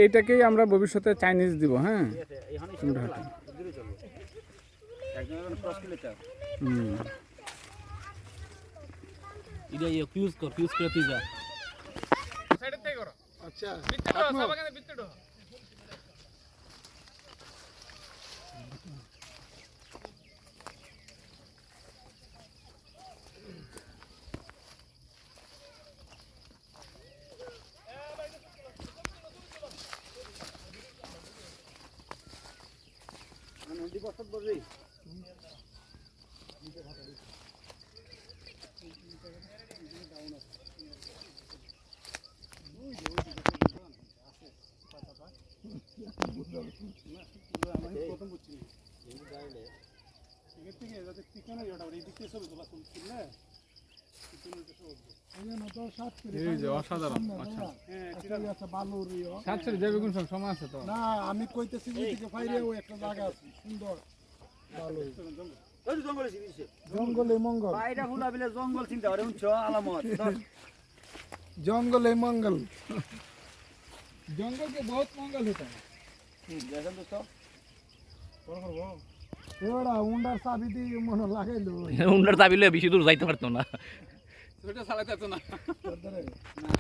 এইটাকেই আমরা ভবিষ্যতে চাইনিজ দিব। হ্যাঁ, আচ্ছা অসাধারণ। সময় আছে তো না, আমি কইতেছি একটা জায়গা আছে সুন্দর জঙ্গলে মঙ্গল, জঙ্গলে মঙ্গল, জঙ্গল के बहुत मंगल होता है। এবারে উন্ডার চাবি দিয়ে মনে লাগাইলো উন্ডার চাবি লয়ে বেশি দূর যাইতে পারতো না। ওটা চালাতে হতো না। না